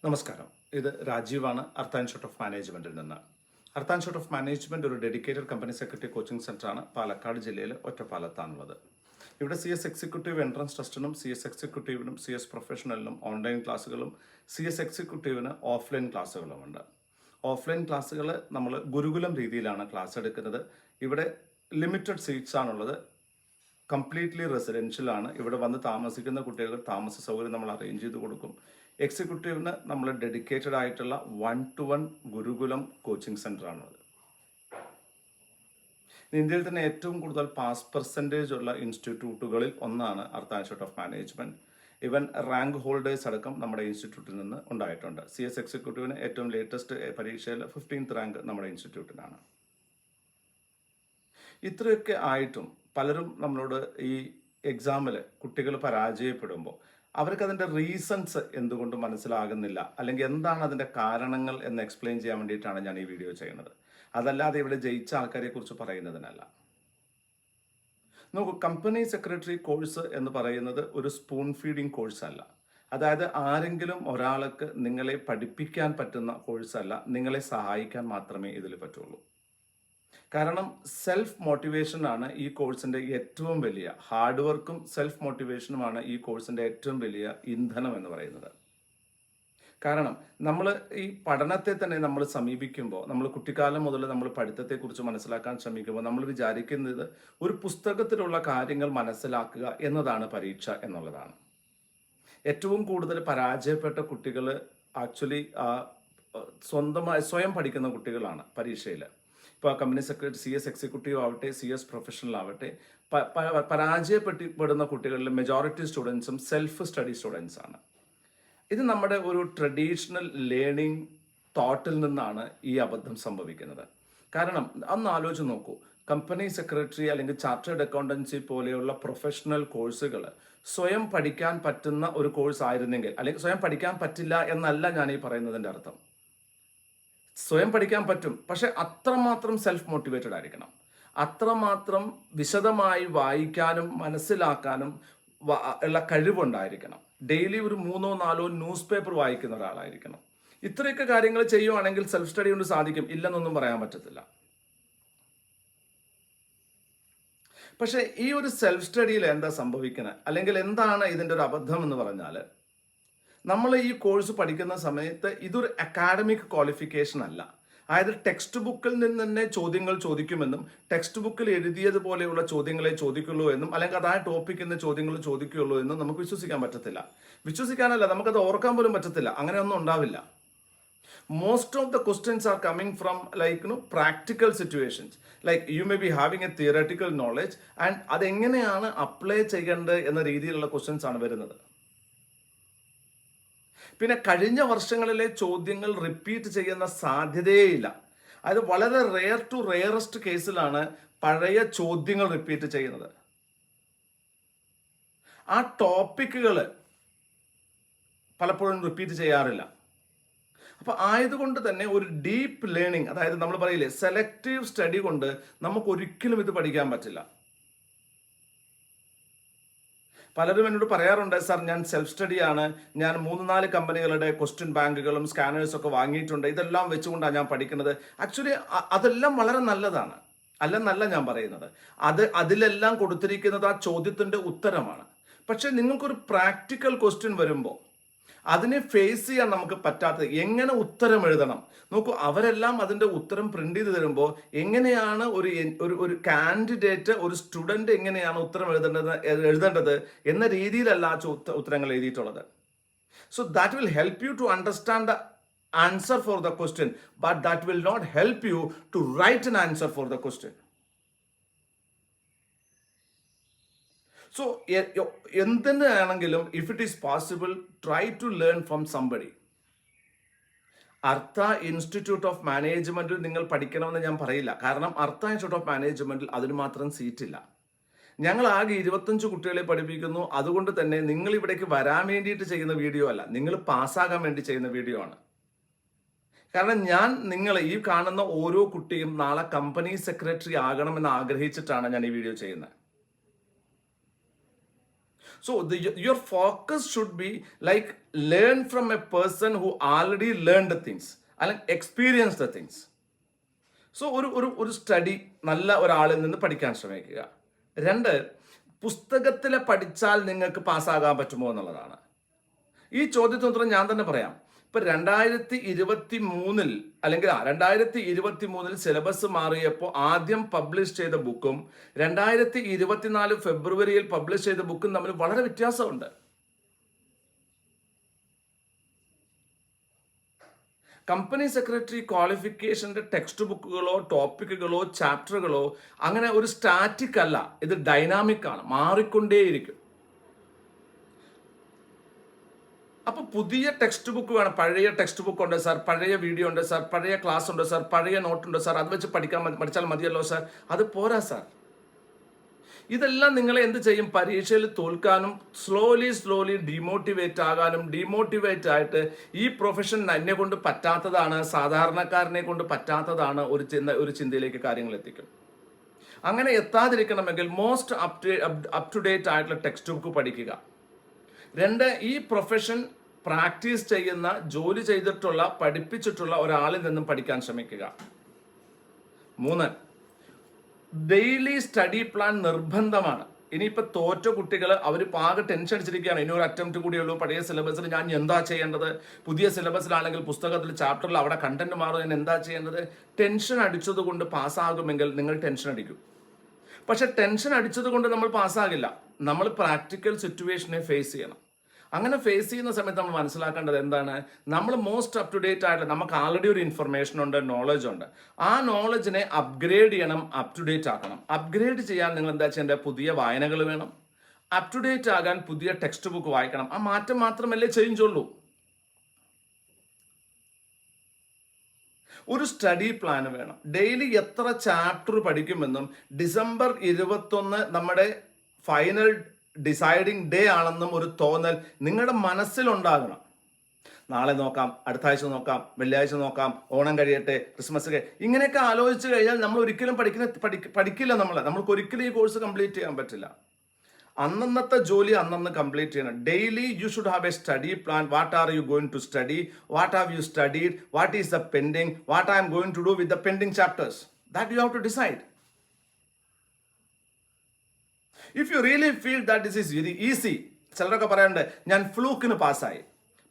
നമസ്കാരം. ഇത് രാജീവാണ്, അർത്ത് Institute of മാനേജ്മെന്റിൽ നിന്ന്. അർത്ത് ഇൻസ്റ്റിറ്റ്യൂട്ട് ഓഫ് മാനേജ്മെന്റ് ഒരു ഡെഡിക്കേറ്റഡ് കമ്പനി സെക്രട്ടറി കോച്ചിങ് സെന്ററാണ്. പാലക്കാട് ജില്ലയിൽ ഒറ്റപ്പാലത്താണുള്ളത്. ഇവിടെ CS എക്സിക്യൂട്ടീവ് എൻട്രൻസ് ടെസ്റ്റിനും CS എക്സിക്യൂട്ടീവിനും CS പ്രൊഫഷണലിനും ഓൺലൈൻ ക്ലാസ്സുകളും CS എക്സിക്യൂട്ടീവിന് ഓഫ്ലൈൻ ക്ലാസ്സുകളുമുണ്ട്. ഓഫ്ലൈൻ ക്ലാസ്സുകൾ നമ്മൾ ഗുരുകുലം രീതിയിലാണ് ക്ലാസ് എടുക്കുന്നത്. ഇവിടെ ലിമിറ്റഡ് സീറ്റ്സ് ആണുള്ളത്. കംപ്ലീറ്റ്ലി റെസിഡൻഷ്യൽ ആണ്. ഇവിടെ വന്ന് താമസിക്കുന്ന കുട്ടികൾക്ക് താമസ സൗകര്യം നമ്മൾ അറേഞ്ച് ചെയ്ത് കൊടുക്കും. എക്സിക്യൂട്ടീവിന് നമ്മൾ ഡെഡിക്കേറ്റഡ് ആയിട്ടുള്ള 1-to-1 ഗുരുകുലം കോച്ചിങ് സെൻ്ററാണുള്ളത്. ഇന്ത്യയിൽ തന്നെ ഏറ്റവും കൂടുതൽ പാസ് പെർസെൻറ്റേജ് ഉള്ള ഇൻസ്റ്റിറ്റ്യൂട്ടുകളിൽ ഒന്നാണ് അർത്ത് ഇൻസ്റ്റിറ്റ്യൂട്ട് ഓഫ് മാനേജ്മെൻറ്റ്. ഇവൻ റാങ്ക് ഹോൾഡേഴ്സ് അടക്കം നമ്മുടെ ഇൻസ്റ്റിറ്റ്യൂട്ടിൽ നിന്ന് ഉണ്ടായിട്ടുണ്ട്. CS എക്സിക്യൂട്ടീവിന് ഏറ്റവും ലേറ്റസ്റ്റ് പരീക്ഷയിൽ 15th റാങ്ക് നമ്മുടെ ഇൻസ്റ്റിറ്റ്യൂട്ടിനാണ്. ഇത്രയൊക്കെ ആയിട്ടും പലരും നമ്മളോട് ഈ എക്സാമിൽ കുട്ടികൾ പരാജയപ്പെടുമ്പോൾ അവർക്ക് അതിൻ്റെ റീസൺസ് എന്തുകൊണ്ട് മനസ്സിലാകുന്നില്ല, അല്ലെങ്കിൽ എന്താണ് അതിൻ്റെ കാരണങ്ങൾ എന്ന് എക്സ്പ്ലെയിൻ ചെയ്യാൻ വേണ്ടിയിട്ടാണ് ഞാൻ ഈ വീഡിയോ ചെയ്യുന്നത്. അതല്ലാതെ ഇവിടെ ജയിച്ച ആൾക്കാരെ കുറിച്ച് പറയുന്നതിനല്ല. നോക്കൂ, കമ്പനി സെക്രട്ടറി കോഴ്സ് എന്ന് പറയുന്നത് ഒരു സ്പൂൺ ഫീഡിങ് കോഴ്സ് അല്ല. അതായത് ആരെങ്കിലും ഒരാൾക്ക് നിങ്ങളെ പഠിപ്പിക്കാൻ പറ്റുന്ന കോഴ്സല്ല, നിങ്ങളെ സഹായിക്കാൻ മാത്രമേ ഇതിൽ പറ്റുള്ളൂ. കാരണം സെൽഫ് മോട്ടിവേഷനാണ് ഈ കോഴ്സിൻ്റെ ഏറ്റവും വലിയ ഹാർഡ് വർക്കും സെൽഫ് മോട്ടിവേഷനുമാണ് ഈ കോഴ്സിൻ്റെ ഏറ്റവും വലിയ ഇന്ധനം എന്ന് പറയുന്നത്. കാരണം നമ്മൾ ഈ പഠനത്തെ തന്നെ നമ്മൾ സമീപിക്കുമ്പോൾ, നമ്മൾ കുട്ടിക്കാലം മുതൽ നമ്മൾ പഠിത്തത്തെക്കുറിച്ച് മനസ്സിലാക്കാൻ ശ്രമിക്കുമ്പോൾ നമ്മൾ വിചാരിക്കുന്നത് ഒരു പുസ്തകത്തിലുള്ള കാര്യങ്ങൾ മനസ്സിലാക്കുക എന്നതാണ് പരീക്ഷ എന്നുള്ളതാണ്. ഏറ്റവും കൂടുതൽ പരാജയപ്പെട്ട കുട്ടികൾ ആക്ച്വലി സ്വയം പഠിക്കുന്ന കുട്ടികളാണ് പരീക്ഷയിൽ. ഇപ്പോൾ കമ്പനി സെക്രട്ടറി, CS എക്സിക്യൂട്ടീവ് ആവട്ടെ, CS പ്രൊഫഷണൽ ആവട്ടെ, പരാജയപ്പെടുന്ന കുട്ടികളിൽ മെജോറിറ്റി സ്റ്റുഡൻസും സെൽഫ് സ്റ്റഡി സ്റ്റുഡൻസ് ആണ്. ഇത് നമ്മുടെ ഒരു ട്രഡീഷണൽ ലേണിംഗ് തോട്ടിൽ നിന്നാണ് ഈ അബദ്ധം സംഭവിക്കുന്നത്. കാരണം ഒന്ന് ആലോചിച്ച് നോക്കൂ, കമ്പനി സെക്രട്ടറി അല്ലെങ്കിൽ ചാർട്ടേഡ് അക്കൗണ്ടൻസി പോലെയുള്ള പ്രൊഫഷണൽ കോഴ്സുകൾ സ്വയം പഠിക്കാൻ പറ്റുന്ന ഒരു കോഴ്സ് ആയിരുന്നെങ്കിൽ, അല്ലെങ്കിൽ സ്വയം പഠിക്കാൻ പറ്റില്ല എന്നല്ല ഞാൻ ഈ പറയുന്നതിൻ്റെ അർത്ഥം. സ്വയം പഠിക്കാൻ പറ്റും, പക്ഷെ അത്രമാത്രം സെൽഫ് മോട്ടിവേറ്റഡ് ആയിരിക്കണം. അത്രമാത്രം വിശദമായി വായിക്കാനും മനസ്സിലാക്കാനും ഉള്ള കഴിവുണ്ടായിരിക്കണം. ഡെയിലി ഒരു 3-4 ന്യൂസ് പേപ്പർ വായിക്കുന്ന ഒരാളായിരിക്കണം. ഇത്രയൊക്കെ കാര്യങ്ങൾ ചെയ്യുവാണെങ്കിൽ സെൽഫ് സ്റ്റഡി കൊണ്ട് സാധിക്കും, ഇല്ലെന്നൊന്നും പറയാൻ പറ്റത്തില്ല. പക്ഷേ ഈ ഒരു സെൽഫ് സ്റ്റഡിയിൽ എന്താ സംഭവിക്കുന്നത്, അല്ലെങ്കിൽ എന്താണ് ഇതിൻ്റെ ഒരു അബദ്ധം എന്ന് പറഞ്ഞാൽ, നമ്മൾ ഈ കോഴ്സ് പഠിക്കുന്ന സമയത്ത് ഇതൊരു അക്കാഡമിക് ക്വാളിഫിക്കേഷൻ അല്ല. അതായത് ടെക്സ്റ്റ് ബുക്കിൽ നിന്ന് തന്നെ ചോദ്യങ്ങൾ ചോദിക്കുമെന്നും ടെക്സ്റ്റ് ബുക്കിൽ എഴുതിയതുപോലെയുള്ള ചോദ്യങ്ങളെ ചോദിക്കുള്ളൂ എന്നും, അല്ലെങ്കിൽ അതായ ടോപ്പിക്കിൽ നിന്ന് ചോദ്യങ്ങൾ ചോദിക്കുകയുള്ളൂ എന്നും നമുക്ക് വിശ്വസിക്കാൻ പറ്റത്തില്ല. വിശ്വസിക്കാനല്ല, നമുക്കത് ഓർക്കാൻ പോലും പറ്റത്തില്ല. അങ്ങനെയൊന്നും ഉണ്ടാവില്ല. Most of the questions are coming from practical situations. Like you may be having a theoretical knowledge and അതെങ്ങനെയാണ് അപ്ലൈ ചെയ്യേണ്ടത് എന്ന രീതിയിലുള്ള ക്വസ്റ്റ്യൻസ് ആണ് വരുന്നത്. പിന്നെ കഴിഞ്ഞ വർഷങ്ങളിലെ ചോദ്യങ്ങൾ റിപ്പീറ്റ് ചെയ്യുന്ന സാധ്യതയേയില്ല. അത് വളരെ റെയർ ടു റെയറസ്റ്റ് കേസിലാണ് പഴയ ചോദ്യങ്ങൾ റിപ്പീറ്റ് ചെയ്യുന്നത്. ആ ടോപ്പിക്കുകൾ പലപ്പോഴും റിപ്പീറ്റ് ചെയ്യാറില്ല. അപ്പോൾ ആയതുകൊണ്ട് തന്നെ ഒരു ഡീപ്പ് ലേണിംഗ്, അതായത് നമ്മൾ പറയില്ലേ സെലക്റ്റീവ് സ്റ്റഡി കൊണ്ട് നമുക്ക് ഒരിക്കലും ഇത് പഠിക്കാൻ പറ്റില്ല. പലരും എന്നോട് പറയാറുണ്ട്, സാർ ഞാൻ സെൽഫ് സ്റ്റഡിയാണ്, ഞാൻ 3-4 കമ്പനികളുടെ ക്വസ്റ്റ്യൻ ബാങ്കുകളും സ്കാനേഴ്സും ഒക്കെ വാങ്ങിയിട്ടുണ്ട്, ഇതെല്ലാം വെച്ചുകൊണ്ടാണ് ഞാൻ പഠിക്കുന്നത്. ആക്ച്വലി അതെല്ലാം വളരെ നല്ലതാണ്, അല്ലെന്നല്ല ഞാൻ പറയുന്നത്. അതിലെല്ലാം കൊടുത്തിരിക്കുന്നത് ആ ചോദ്യത്തിൻ്റെ ഉത്തരമാണ്. പക്ഷെ നിങ്ങൾക്കൊരു പ്രാക്ടിക്കൽ ക്വസ്റ്റ്യൻ വരുമ്പോൾ അതിനെ ഫേസ് ചെയ്യാൻ നമുക്ക് പറ്റാത്തത്, എങ്ങനെ ഉത്തരം എഴുതണം. നോക്കൂ, അവരെല്ലാം അതിൻ്റെ ഉത്തരം പ്രിന്റ് ചെയ്ത് തരുമ്പോൾ എങ്ങനെയാണ് ഒരു കാൻഡിഡേറ്റ്, ഒരു സ്റ്റുഡൻറ് എങ്ങനെയാണ് ഉത്തരം എഴുതേണ്ടത് എന്ന രീതിയിലല്ല ആ ഉത്തരങ്ങൾ എഴുതിയിട്ടുള്ളത്. So that will help you to understand the answer for the question, but that will not help you to write an answer for the question. So എന്തിനാണെങ്കിലും if it is possible, try to learn from somebody. Arth Institute of മാനേജ്മെന്റിൽ നിങ്ങൾ പഠിക്കണമെന്ന് ഞാൻ പറയില്ല. കാരണം അർത്ത് Institute of മാനേജ്മെന്റിൽ അതിന് മാത്രം സീറ്റില്ല. ഞങ്ങൾ ആകെ 25 കുട്ടികളെ പഠിപ്പിക്കുന്നു. അതുകൊണ്ട് തന്നെ നിങ്ങൾ ഇവിടേക്ക് വരാൻ വേണ്ടിയിട്ട് ചെയ്യുന്ന വീഡിയോ അല്ല, നിങ്ങൾ പാസ്സാകാൻ വേണ്ടി ചെയ്യുന്ന വീഡിയോ ആണ്. കാരണം ഞാൻ നിങ്ങളെ ഈ കാണുന്ന ഓരോ കുട്ടിയും നാളെ കമ്പനി സെക്രട്ടറി ആകണമെന്ന് ആഗ്രഹിച്ചിട്ടാണ് ഞാൻ ഈ വീഡിയോ ചെയ്യുന്നത്. So your focus should be like learn from a person who already learned the things, അല്ലെങ്കിൽ experience the things. സോ ഒരു സ്റ്റഡി നല്ല ഒരാളിൽ നിന്ന് പഠിക്കാൻ ശ്രമിക്കുക. രണ്ട്, പുസ്തകത്തിലെ പഠിച്ചാൽ നിങ്ങൾക്ക് പാസ്സാകാൻ പറ്റുമോ എന്നുള്ളതാണ്. ഈ ചോദ്യത്തിന് ഉത്തരം ഞാൻ തന്നെ പറയാം. ഇപ്പൊ 2023 അല്ലെങ്കിൽ 2023 സിലബസ് മാറിയപ്പോൾ ആദ്യം പബ്ലിഷ് ചെയ്ത ബുക്കും 2024 ഫെബ്രുവരിയിൽ പബ്ലിഷ് ചെയ്ത ബുക്കും തമ്മിൽ വളരെ വ്യത്യാസമുണ്ട്. കമ്പനി സെക്രട്ടറി ക്വാളിഫിക്കേഷൻ്റെ ടെക്സ്റ്റ് ബുക്കുകളോ ടോപ്പിക്കുകളോ ചാപ്റ്ററുകളോ അങ്ങനെ ഒരു സ്റ്റാറ്റിക് അല്ല, ഇത് ഡൈനാമിക് ആണ്, മാറിക്കൊണ്ടേയിരിക്കും. അപ്പോൾ പുതിയ ടെക്സ്റ്റ് ബുക്ക് വേണം. പഴയ ടെക്സ്റ്റ് ബുക്ക് ഉണ്ട് സാർ, പഴയ വീഡിയോ ഉണ്ട് സാർ, പഴയ ക്ലാസ് ഉണ്ട് സാർ, പഴയ നോട്ടുണ്ട് സാർ, അത് വെച്ച് പഠിച്ചാൽ മതിയല്ലോ സാർ, അത് പോരാ സാർ. ഇതെല്ലാം നിങ്ങളെ എന്ത് ചെയ്യും? പരീക്ഷയിൽ തോൽക്കാനും സ്ലോലി ഡിമോട്ടിവേറ്റ് ആകാനും, ഡിമോട്ടിവേറ്റ് ആയിട്ട് ഈ പ്രൊഫഷൻ എന്നെ കൊണ്ട് പറ്റാത്തതാണ്, സാധാരണക്കാരനെ കൊണ്ട് പറ്റാത്തതാണ് ഒരു ചിന്തയിലേക്ക് കാര്യങ്ങൾ എത്തിക്കും. അങ്ങനെ എത്താതിരിക്കണമെങ്കിൽ മോസ്റ്റ് അപ് ടു ഡേറ്റ് ആയിട്ടുള്ള ടെക്സ്റ്റ് ബുക്ക് പഠിക്കുക. രണ്ട്, ഈ പ്രൊഫഷൻ പ്രാക്ടീസ് ചെയ്യുന്ന, ജോലി ചെയ്തിട്ടുള്ള, പഠിപ്പിച്ചിട്ടുള്ള ഒരാളിൽ നിന്നും പഠിക്കാൻ ശ്രമിക്കുക. മൂന്ന്, ഡെയിലി സ്റ്റഡി പ്ലാൻ നിർബന്ധമാണ്. ഇനിയിപ്പോൾ തോറ്റ കുട്ടികൾ അവർ പാകെ ടെൻഷൻ അടിച്ചിരിക്കുകയാണ്. ഇനി ഒരു അറ്റംപ്റ്റ് കൂടിയുള്ളൂ, പഴയ സിലബസിൽ ഞാൻ എന്താ ചെയ്യേണ്ടത്, പുതിയ സിലബസിലാണെങ്കിൽ പുസ്തകത്തിൽ ചാപ്റ്ററിൽ അവിടെ കണ്ടന്റ് മാറും, ഞാൻ എന്താ ചെയ്യേണ്ടത്. ടെൻഷൻ അടിച്ചത് കൊണ്ട് പാസ്സാകുമെങ്കിൽ നിങ്ങൾ ടെൻഷൻ അടിക്കും. പക്ഷെ ടെൻഷൻ അടിച്ചത് കൊണ്ട് നമ്മൾ പാസ്സാകില്ല. നമ്മൾ പ്രാക്ടിക്കൽ സിറ്റുവേഷനെ ഫേസ് ചെയ്യണം. അങ്ങനെ ഫേസ് ചെയ്യുന്ന സമയത്ത് നമ്മൾ മനസ്സിലാക്കേണ്ടത് എന്താണ്? നമ്മൾ മോസ്റ്റ് അപ് ടു ഡേറ്റ് ആയിട്ട് നമുക്ക് ആൾറെഡി ഒരു ഇൻഫർമേഷൻ ഉണ്ട്, നോളജ് ഉണ്ട്. ആ നോളജിനെ അപ്ഗ്രേഡ് ചെയ്യണം, അപ് ടു ഡേറ്റ് ആക്കണം. അപ്ഗ്രേഡ് ചെയ്യാൻ നിങ്ങൾ എന്താ ചെയ്യേണ്ടത്? പുതിയ വായനകൾ വേണം. അപ് ടു ഡേറ്റ് ആകാൻ പുതിയ ടെക്സ്റ്റ് ബുക്ക് വായിക്കണം. ആ മാറ്റം മാത്രമല്ലേ ചേഞ്ച് ഉള്ളൂ. ഒരു സ്റ്റഡി പ്ലാൻ വേണം. ഡെയിലി എത്ര ചാപ്റ്റർ പഠിക്കുമെന്നും December 21 നമ്മുടെ ഫൈനൽ ഡിസൈഡിങ് ഡേ ആണെന്നും ഒരു തോന്നൽ നിങ്ങളുടെ മനസ്സിലുണ്ടാകണം. നാളെ നോക്കാം, അടുത്ത ആഴ്ച നോക്കാം, വെള്ളിയാഴ്ച നോക്കാം, ഓണം കഴിയട്ടെ, ക്രിസ്മസ് ഇങ്ങനെയൊക്കെ ആലോചിച്ച് കഴിഞ്ഞാൽ നമ്മൾ ഒരിക്കലും പഠിക്കില്ല. നമ്മൾക്ക് ഒരിക്കലും ഈ കോഴ്സ് കംപ്ലീറ്റ് ചെയ്യാൻ പറ്റില്ല. അന്നത്തെ ജോലി അന്നന്ന് കംപ്ലീറ്റ് ചെയ്യണം. Daily you should have a study plan. What are you going to study, what have you studied, what is the pending, what I'm going to do with the pending chapters. That you have to decide. If you really feel that this is very easy. ചിലരൊക്കെ പറയാറുണ്ട് ഞാൻ ഫ്ലൂക്കിന് പാസ്സായി.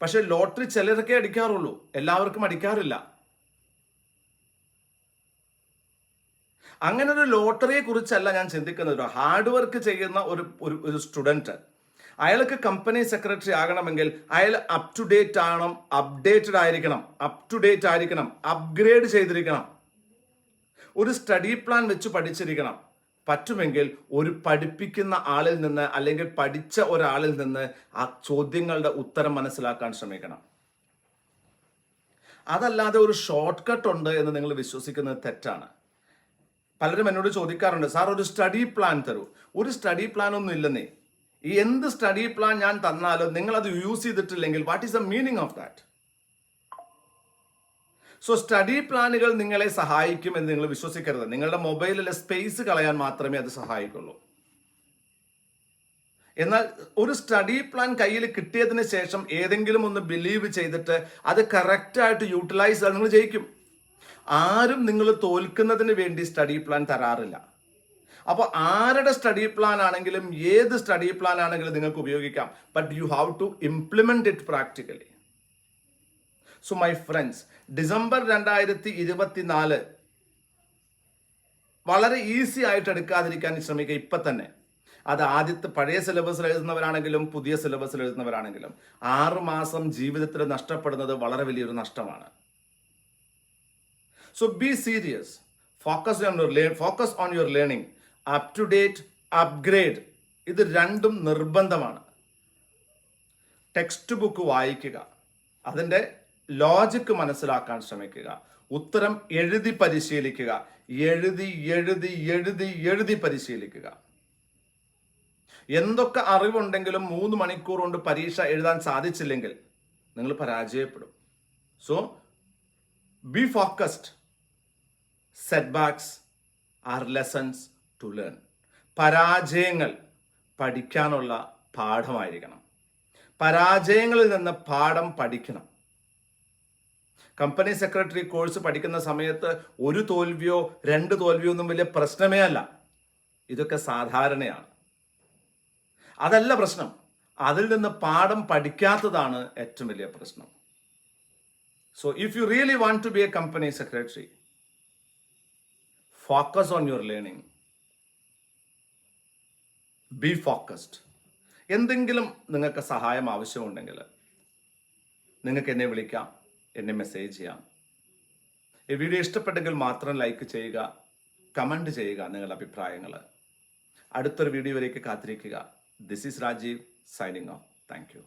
പക്ഷെ lottery ചിലരൊക്കെ അടിക്കാറുള്ളൂ, എല്ലാവർക്കും അടിക്കാറില്ല. അങ്ങനെ ഒരു ലോട്ടറിയെ കുറിച്ചല്ല ഞാൻ ചിന്തിക്കുന്നത്. ഒരു ഹാർഡ് വർക്ക് ചെയ്യുന്ന ഒരു സ്റ്റുഡൻറ്റ്, അയാൾക്ക് കമ്പനി സെക്രട്ടറി ആകണമെങ്കിൽ അയാൾ അപ് ടു ഡേറ്റ് ആകണം, അപ്ഡേറ്റഡ് ആയിരിക്കണം, അപ്ഗ്രേഡ് ചെയ്തിരിക്കണം, ഒരു സ്റ്റഡി പ്ലാൻ വെച്ച് പഠിച്ചിരിക്കണം. പറ്റുമെങ്കിൽ ഒരു പഠിപ്പിക്കുന്ന ആളിൽ നിന്ന് അല്ലെങ്കിൽ പഠിച്ച ഒരാളിൽ നിന്ന് ആ ചോദ്യങ്ങളുടെ ഉത്തരം മനസ്സിലാക്കാൻ ശ്രമിക്കണം. അതല്ലാതെ ഒരു ഷോർട്ട് കട്ട് ഉണ്ട് എന്ന് നിങ്ങൾ വിശ്വസിക്കുന്നത് തെറ്റാണ്. പലരും എന്നോട് ചോദിക്കാറുണ്ട്, സാർ ഒരു സ്റ്റഡി പ്ലാൻ തരൂ. ഒരു സ്റ്റഡി പ്ലാൻ ഒന്നും ഇല്ലെന്നേ. എന്ത് സ്റ്റഡി പ്ലാൻ ഞാൻ തന്നാലും നിങ്ങൾ അത് യൂസ് ചെയ്തിട്ടില്ലെങ്കിൽ what is the meaning of that? So study പ്ലാനുകൾ നിങ്ങളെ സഹായിക്കും എന്ന് നിങ്ങൾ വിശ്വസിക്കരുത്. നിങ്ങളുടെ മൊബൈലിലെ സ്പേസ് കളയാൻ മാത്രമേ അത് സഹായിക്കുള്ളൂ. എന്നാൽ ഒരു സ്റ്റഡി പ്ലാൻ കയ്യിൽ കിട്ടിയതിന് ശേഷം ഏതെങ്കിലും ഒന്ന് ബിലീവ് ചെയ്തിട്ട് അത് കറക്റ്റായിട്ട് യൂട്ടിലൈസ് ചെയ്താൽ നിങ്ങൾ ജയിക്കും. ആരും നിങ്ങൾ തോൽക്കുന്നതിന് വേണ്ടി സ്റ്റഡി പ്ലാൻ തരാറില്ല. അപ്പോൾ ആരുടെ സ്റ്റഡി പ്ലാൻ ആണെങ്കിലും ഏത് സ്റ്റഡി പ്ലാൻ ആണെങ്കിലും നിങ്ങൾക്ക് ഉപയോഗിക്കാം. But you have to implement it practically. So my friends, December 2024 വളരെ ഈസി ആയിട്ട് എടുക്കാതിരിക്കാൻ ശ്രമിക്കുക ഇപ്പം തന്നെ. അത് ആദ്യത്തെ പഴയ സിലബസിൽ എഴുതുന്നവരാണെങ്കിലും പുതിയ സിലബസിൽ എഴുതുന്നവരാണെങ്കിലും 6 മാസം ജീവിതത്തിൽ നഷ്ടപ്പെടുന്നത് വളരെ വലിയൊരു നഷ്ടമാണ്. So be serious, focus on your learning, up to date, upgrade. ഇത് രണ്ടും നിർബന്ധമാണ്. ടെക്സ്റ്റ് ബുക്ക് വായിക്കുക, അതിൻ്റെ ലോജിക്ക് മനസ്സിലാക്കാൻ ശ്രമിക്കുക, ഉത്തരം എഴുതി പരിശീലിക്കുക, എഴുതി പരിശീലിക്കുക. എന്തൊക്കെ അറിവുണ്ടെങ്കിലും 3 മണിക്കൂർ കൊണ്ട് പരീക്ഷ എഴുതാൻ സാധിച്ചില്ലെങ്കിൽ നിങ്ങൾ പരാജയപ്പെടും. So be focused. Setbacks are lessons to learn. പരാജയങ്ങൾ പഠിക്കാനുള്ള പാഠമായിരിക്കണം. പരാജയങ്ങളിൽ നിന്ന് പാഠം പഠിക്കണം. കമ്പനി സെക്രട്ടറി കോഴ്സ് പഠിക്കുന്ന സമയത്ത് ഒരു തോൽവിയോ 2 തോൽവിയോ ഒന്നും വലിയ പ്രശ്നമേ അല്ല. ഇതൊക്കെ സാധാരണയാണ്. അതല്ല പ്രശ്നം. അതിൽ നിന്ന് പാഠം പഠിക്കാത്തതാണ് ഏറ്റവും വലിയ പ്രശ്നം. So if you really want to be a company secretary, focus on your learning. Be focused. എന്തെങ്കിലും നിങ്ങൾക്ക് സഹായം ആവശ്യമുണ്ടെങ്കിൽ നിങ്ങൾക്ക് എന്നെ വിളിക്കാം, എന്നെ മെസ്സേജ് ചെയ്യാം. ഈ വീഡിയോ ഇഷ്ടപ്പെട്ടെങ്കിൽ മാത്രം ലൈക്ക് ചെയ്യുക, കമൻറ്റ് ചെയ്യുക നിങ്ങളുടെ അഭിപ്രായങ്ങൾ. അടുത്തൊരു വീഡിയോയിലേക്ക് കാത്തിരിക്കുക. This is Rajeev signing off. Thank U.